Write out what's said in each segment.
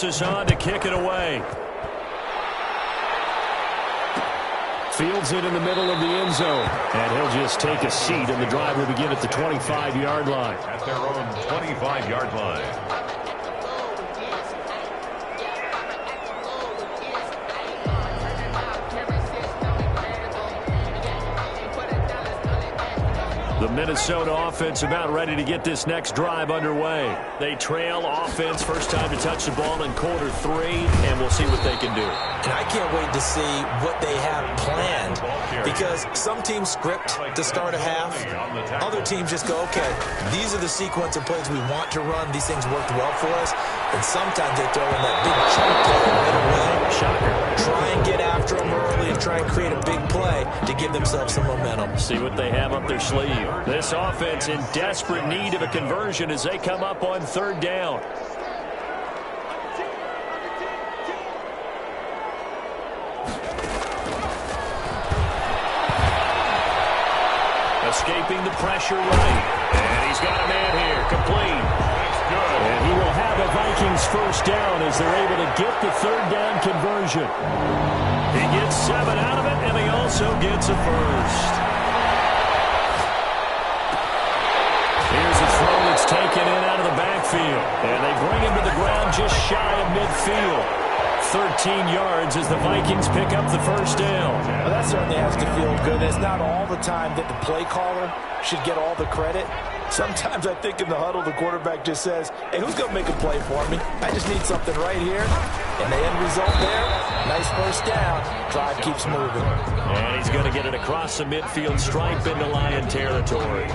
passes on to kick it away. Fields it in the middle of the end zone. And he'll just take a seat, and the drive will begin at the 25-yard line. At their own 25-yard line. The Minnesota offense about ready to get this next drive underway. They trail offense, first time to touch the ball in quarter 3, and we'll see what they can do. And I can't wait to see what they have planned, because some teams script to start a half. Other teams just go, okay, these are the sequence of plays we want to run. These things worked well for us. And sometimes they throw in that big chunk play right away. Shocker. Try and get after them early and try and create a big play to give themselves some momentum. See what they have up their sleeve. This offense in desperate need of a conversion as they come up on third down. Escaping the pressure right. And he's got a man here. Complete. And he will have a Vikings first down as they're able to get the third down conversion. He gets 7 out of it, and he also gets a first. Here's a throw that's taken in out of the backfield. And they bring him to the ground just shy of midfield. 13 yards as the Vikings pick up the first down. Well, that certainly has to feel good. It's not all the time that the play caller should get all the credit. Sometimes I think in the huddle, the quarterback just says, hey, who's going to make a play for me? I just need something right here. And the end result there, nice first down. Drive keeps moving. And he's going to get it across the midfield stripe into Lion territory.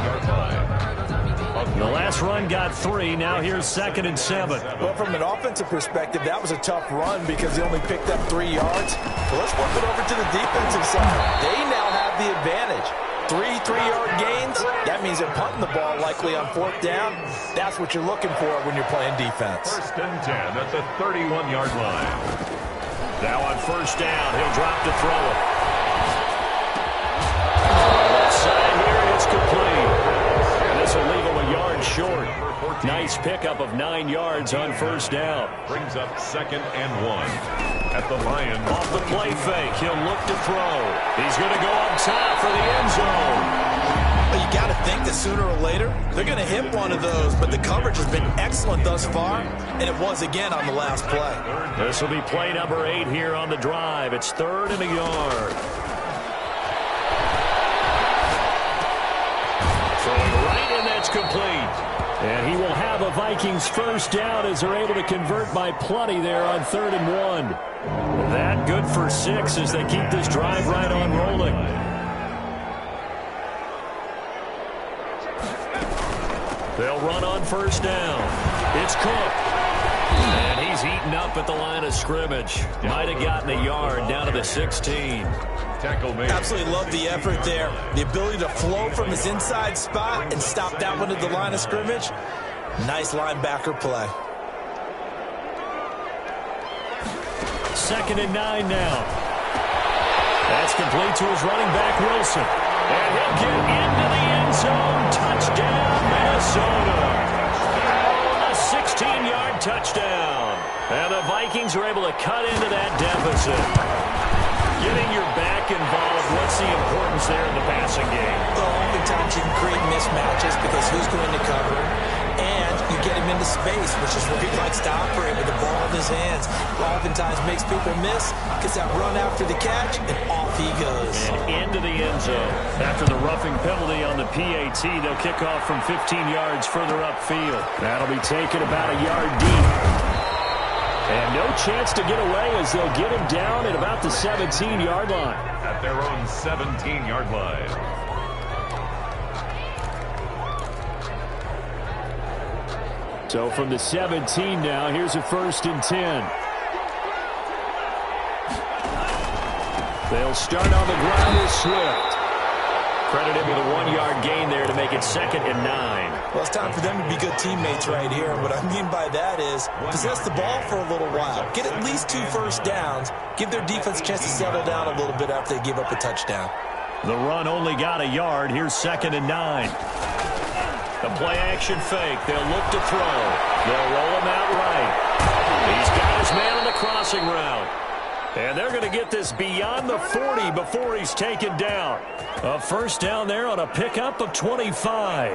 The last run got 3. Now here's 2nd and 7. Well, from an offensive perspective, that was a tough run because he only picked up 3 yards. But let's flip it over to the defensive side. They now have the advantage. 3 3-yard gains, that means they're punting the ball likely on 4th down. That's what you're looking for when you're playing defense. 1st and 10 at the 31-yard line. Now on first down, he'll drop to throw it. Left side here, it's complete. And this will leave him a yard short. Nice pickup of 9 yards on first down. Brings up 2nd and 1. At the Lions. Off the play fake, he'll look to throw. He's going to go up top for the end zone. Well, you got to think that sooner or later, they're going to hit one of those, but the coverage has been excellent thus far, and it was again on the last play. This will be play number 8 here on the drive. It's 3rd and a yard. Throwing right, and that's complete. And he will have a Vikings first down as they're able to convert by plenty there on 3rd and 1. That good for 6 as they keep this drive right on rolling. They'll run on first down. It's Cook. And he's eaten up at the line of scrimmage. Might have gotten a yard down to the 16. Tackle made. Absolutely love the effort there. The ability to flow from his inside spot and stop that one at the line of scrimmage. Nice linebacker play. 2nd and 9 now. That's complete to his running back, Wilson. And he'll get into the end zone. Touchdown, Minnesota. A 16-yard touchdown. And the Vikings are able to cut into that deficit. Getting your back involved, what's the importance there in the passing game? Well, oftentimes you can create mismatches because who's going to cover? And you get him into space, which is where he likes to operate with the ball in his hands. Oftentimes makes people miss, gets that run after the catch, and off he goes. And into the end zone. After the roughing penalty on the PAT, they'll kick off from 15 yards further upfield. That'll be taken about a yard deep. And no chance to get away as they'll get him down at about the 17-yard line. At their own 17-yard line. So from the 17 now, here's a 1st and 10. They'll start on the ground with Swift. Credit him with a 1-yard gain there to make it 2nd and 9. Well, it's time for them to be good teammates right here. And what I mean by that is possess the ball for a little while. Get at least 2 first downs. Give their defense a chance to settle down a little bit after they give up a touchdown. The run only got a yard. Here's 2nd and 9. The play action fake. They'll look to throw. They'll roll him out right. He's got a crossing route. And they're going to get this beyond the 40 before he's taken down. A first down there on a pickup of 25.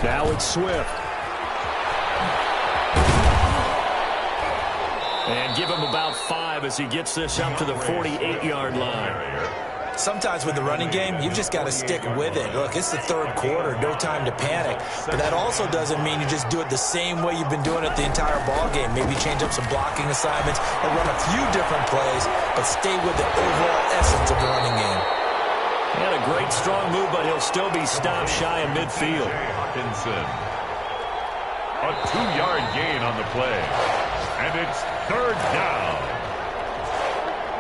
Now it's Swift. And give him about 5 as he gets this up to the 48-yard line. Sometimes with the running game, you've just got to stick with it. Look, it's the third quarter, no time to panic. But that also doesn't mean you just do it the same way you've been doing it the entire ball game. Maybe change up some blocking assignments or run a few different plays, but stay with the overall essence of the running game. He had a great strong move, but he'll still be stopped shy of midfield. Hawkinson. A 2-yard gain on the play. And it's third down.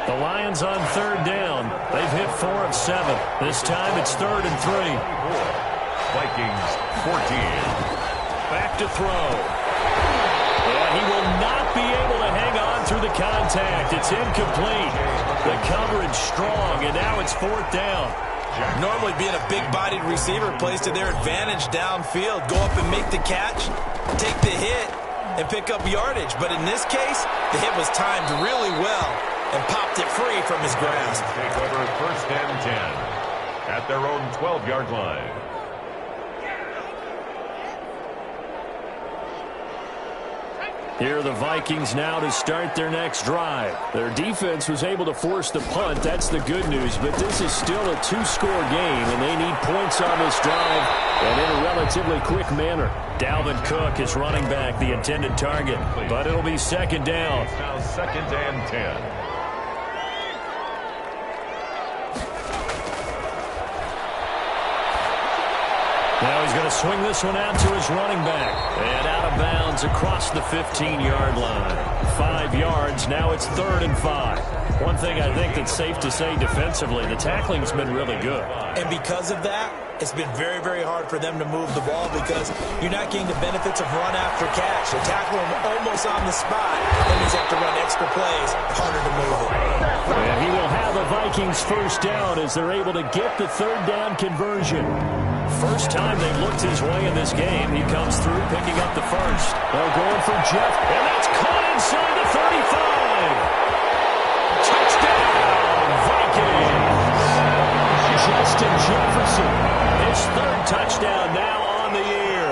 The Lions on third down. They've hit 4 of 7. This time it's 3rd and 3. Vikings 14. Back to throw. Yeah, he will not be able to hang on through the contact. It's incomplete. The coverage strong, and now it's 4th down. Normally being a big-bodied receiver plays to their advantage downfield. Go up and make the catch, take the hit, and pick up yardage. But in this case, the hit was timed really well and popped it free from his grasp. Take over 1st and 10 at their own 12-yard line. Here are the Vikings now to start their next drive. Their defense was able to force the punt. That's the good news. But this is still a 2-score game, and they need points on this drive and in a relatively quick manner. Dalvin Cook is running back, the intended target. But it'll be 2nd down. It's now 2nd and 10. Now he's going to swing this one out to his running back. And out of bounds across the 15-yard line. 5 yards. Now it's 3rd and 5. One thing I think that's safe to say defensively, the tackling's been really good. And because of that, it's been very, very hard for them to move the ball because you're not getting the benefits of run after catch. They tackle him almost on the spot. That means they have to run extra plays, harder to move it. And he will have a Vikings first down as they're able to get the 3rd down conversion. First time they've looked his way in this game. He comes through picking up the first. They're going for Jeff, and that's caught inside the 35. Touchdown, Vikings. Justin Jefferson, his 3rd touchdown now on the year.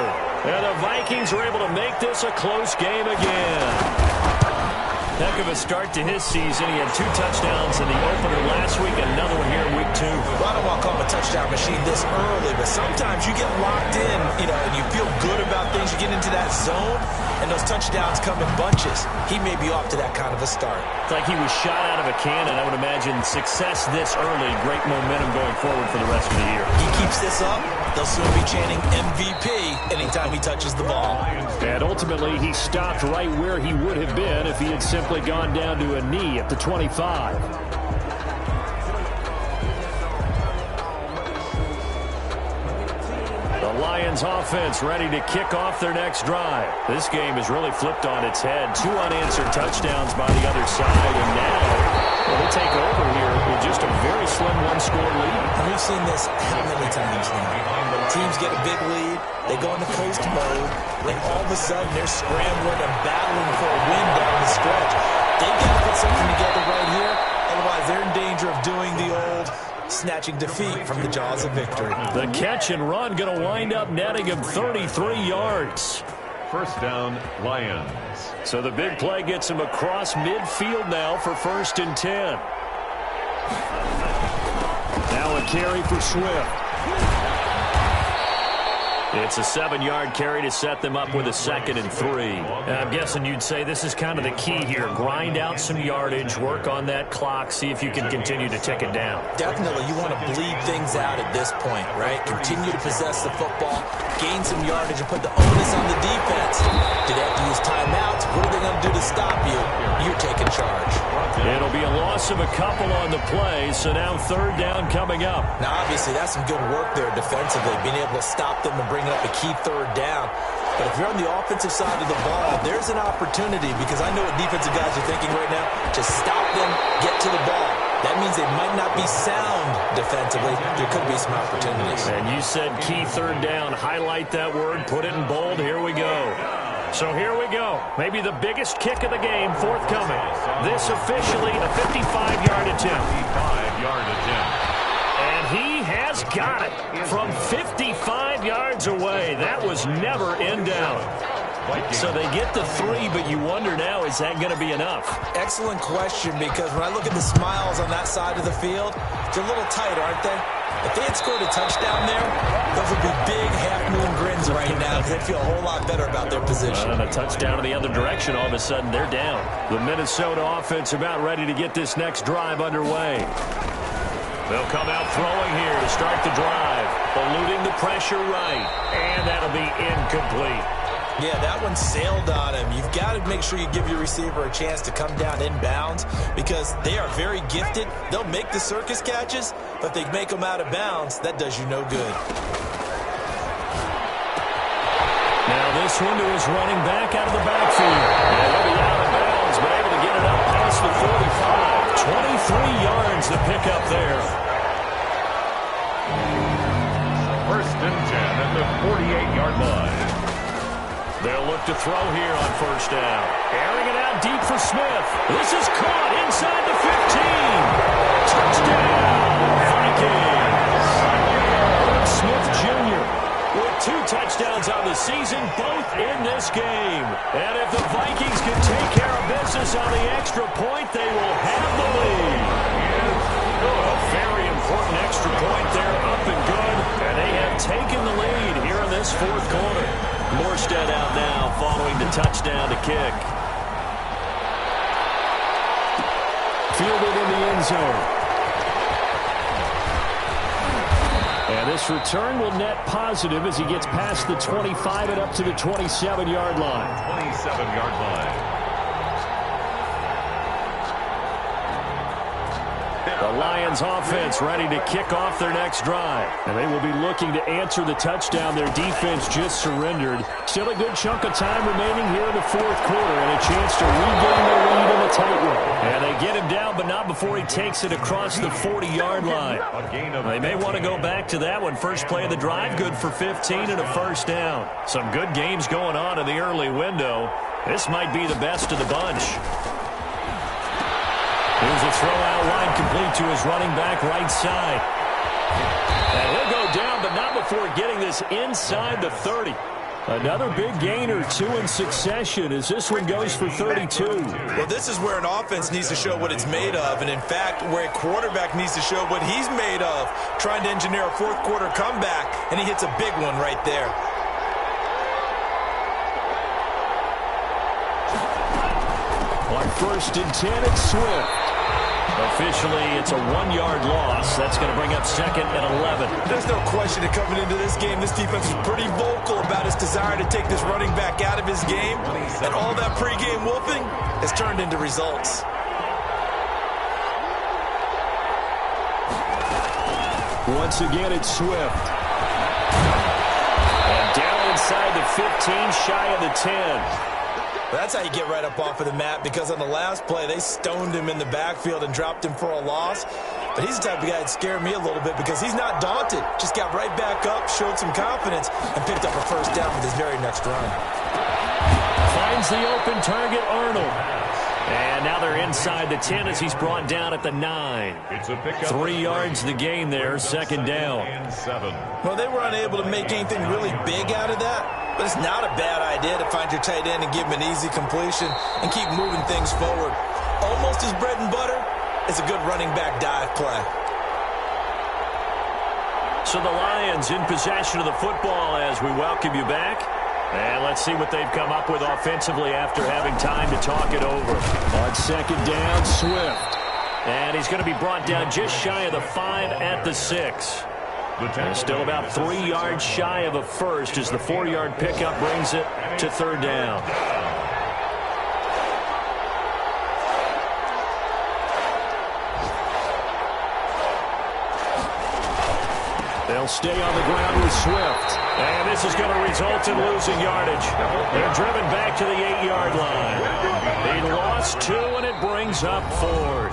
And the Vikings are able to make this a close game again. Heck of a start to his season. He had 2 touchdowns in the opener last week and another one here in week 2. Well, I don't want to call him a touchdown machine this early, but sometimes you get locked in, and you feel good about things. You get into that zone, and those touchdowns come in bunches. He may be off to that kind of a start. It's like he was shot out of a cannon. I would imagine success this early, great momentum going forward for the rest of the year. He keeps this up, they'll soon be chanting MVP anytime he touches the ball. And ultimately, he stopped right where he would have been if he had simply gone down to a knee at the 25. The Lions offense ready to kick off their next drive. This game has really flipped on its head. 2 unanswered touchdowns by the other side, and now they'll take over here with just a very slim 1-score lead. And we've seen this how many times now? Teams get a big lead, they go into coast mode, and all of a sudden they're scrambling and battling for a win down the stretch. They've got to put something together right here, otherwise they're in danger of doing the old snatching defeat from the jaws of victory. The catch and run going to wind up netting him 33 yards. First down, Lions. So the big play gets him across midfield now for 1st and 10. Now a carry for Swift. It's a 7-yard carry to set them up with a 2nd and 3. And I'm guessing you'd say this is kind of the key here. Grind out some yardage, work on that clock, see if you can continue to tick it down. Definitely, you want to bleed things out at this point, right? Continue to possess the football, gain some yardage, and put the onus on the defense. Do they have to use timeouts? What are they going to do to stop you? You're taking charge. It'll be a loss of a couple on the play, so now 3rd down coming up. Now, obviously, that's some good work there defensively, being able to stop them and bring up a key 3rd down. But if you're on the offensive side of the ball, there's an opportunity, because I know what defensive guys are thinking right now. Just stop them, get to the ball. That means they might not be sound defensively. There could be some opportunities. And you said key 3rd down. Highlight that word, put it in bold. Here we go. So here we go. Maybe the biggest kick of the game forthcoming. This officially a 55-yard attempt. 55-yard attempt. And he has got it from 55 yards away. That was never in doubt. So they get the 3, but you wonder now, is that going to be enough? Excellent question, because when I look at the smiles on that side of the field, they're a little tight, aren't they? If they had scored a touchdown there, those would be big half-moon grins right now, because they'd feel a whole lot better about their position. And a touchdown in the other direction, all of a sudden they're down. The Minnesota offense about ready to get this next drive underway. They'll come out throwing here to start the drive, eluding the pressure right, and that'll be incomplete. Yeah, that one sailed on him. You've got to make sure you give your receiver a chance to come down inbounds, because they are very gifted. They'll make the circus catches, but if they make them out of bounds, that does you no good. Now this one to his running back out of the backfield. And he'll be out of bounds, but able to get it up past the 45. 23 yards to pick up there. First and 10 at the 48-yard line. They'll look to throw here on first down. Airing it out deep for Smith. This is caught inside the 15. Touchdown, Vikings. Smith Jr. with 2 touchdowns on the season, both in this game. And if the Vikings can take care of business on the extra point, they will have the lead. A very important extra point there, up and good. And they have taken the lead here in this fourth quarter. Morstead out now following the touchdown to kick. Fielded in the end zone. And this return will net positive as he gets past the 25 and up to the 27-yard line. 27-yard line. The Lions offense ready to kick off their next drive. And they will be looking to answer the touchdown their defense just surrendered. Still a good chunk of time remaining here in the fourth quarter and a chance to regain the lead in the tight one. And they get him down, but not before he takes it across the 40-yard line. They may want to go back to that one. First play of the drive, good for 15 and a first down. Some good games going on in the early window. This might be the best of the bunch. Here's a throw out wide, complete to his running back right side. And he'll go down, but not before getting this inside the 30. Another big gain or 2 in succession as this one goes for 32. Well, this is where an offense needs to show what it's made of, and in fact, where a quarterback needs to show what he's made of, trying to engineer a fourth quarter comeback, and he hits a big one right there. On first and 10, it's Swift. Officially, it's a 1-yard loss. That's going to bring up second and 11. There's no question that coming into this game, this defense was pretty vocal about its desire to take this running back out of his game. And all that pregame wolfing has turned into results. Once again, it's Swift. And down inside the 15, shy of the 10. That's how you get right up off of the mat, because on the last play, they stoned him in the backfield and dropped him for a loss. But he's the type of guy that scared me a little bit because he's not daunted. Just got right back up, showed some confidence, and picked up a first down with his very next run. Finds the open target, Arnold. And now they're inside the 10 as he's brought down at the 9. It's a pickup. 3 yards the gain there, second down. Well, they were unable to make anything really big out of that. But it's not a bad idea to find your tight end and give him an easy completion and keep moving things forward. Almost as bread and butter is a good running back dive play. So the Lions in possession of the football as we welcome you back. And let's see what they've come up with offensively after having time to talk it over. On second down, Swift. And he's going to be brought down just shy of the 5 at the 6. Still about 3 yards shy of a first as the 4-yard pickup brings it to third down. They'll stay on the ground with Swift. And this is going to result in losing yardage. They're driven back to the 8-yard line. They lost 2, and it brings up 4.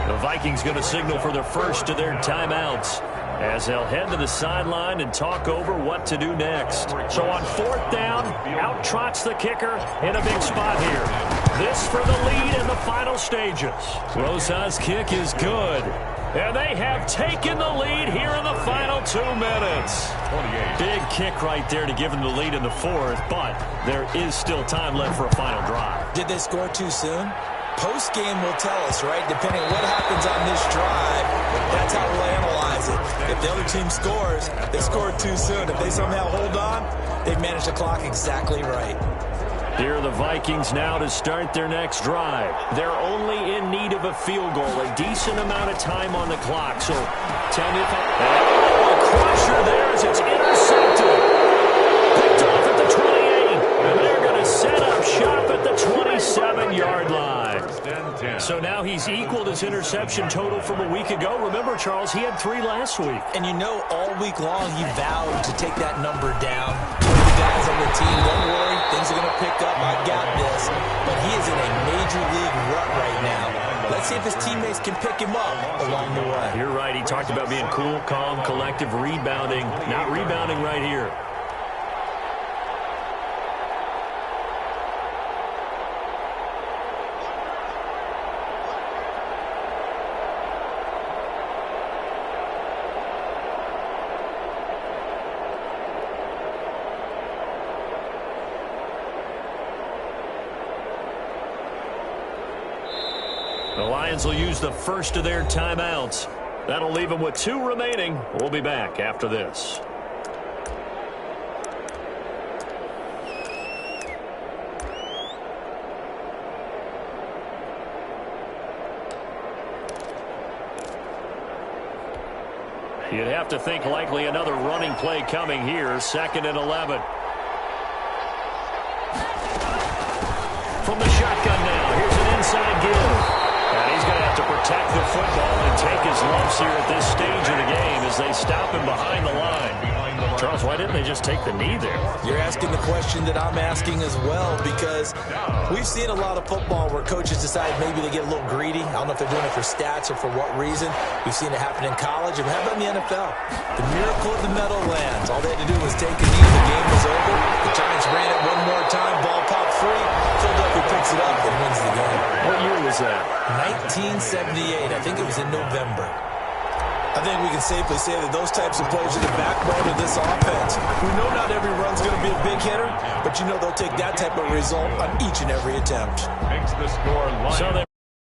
The Vikings going to signal for their first of their timeouts. as they'll head to the sideline and talk over what to do next. So on 4th down, out trots the kicker in a big spot here. This for the lead in the final stages. Rosa's kick is good. And they have taken the lead here in the final 2 minutes. Big kick right there to give them the lead in the 4th, but there is still time left for a final drive. Did they score too soon? Post-game will tell us, right? Depending on what happens on this drive, that's how we'll analyze it. If the other team scores, they scored too soon. If they somehow hold on, they've managed the clock exactly right. Here are the Vikings now to start their next drive. They're only in need of a field goal, a decent amount of time on the clock. So tell me if a crusher there as it's intercepted. Picked off at the 28, and they're going to set up shop at the 27-yard line. So now he's equaled his interception total from a week ago. Remember, Charles, he had 3 last week. And you know, all week long he vowed to take that number down. The guys on the team, don't worry, things are going to pick up. I got this. But he is in a major league rut right now. Let's see if his teammates can pick him up along the way. You're right. He talked about being cool, calm, collective, rebounding. Not rebounding right here. The Lions will use the first of their timeouts. That'll leave them with 2 remaining. We'll be back after this. You'd have to think likely another running play coming here. 2nd and 11. From the shotgun now. Here's an inside give. And he's going to have to protect the football and take his lumps here at this stage of the game as they stop him behind the line. Charles, why didn't they just take the knee there? You're asking the question that I'm asking as well, because we've seen a lot of football where coaches decide maybe they get a little greedy. I don't know if they're doing it for stats or for what reason. We've seen it happen in college, and how about in the NFL? The miracle of the Meadowlands. All they had to do was take a knee. The game was over. The Giants ran it one more time. Ball popped free. Philadelphia picks it up and wins the game. What year was that? 1978. I think it was in November. I think we can safely say that those types of plays are the backbone of this offense. We know not every run's going to be a big hitter, but you know they'll take that type of result on each and every attempt. Makes the score line.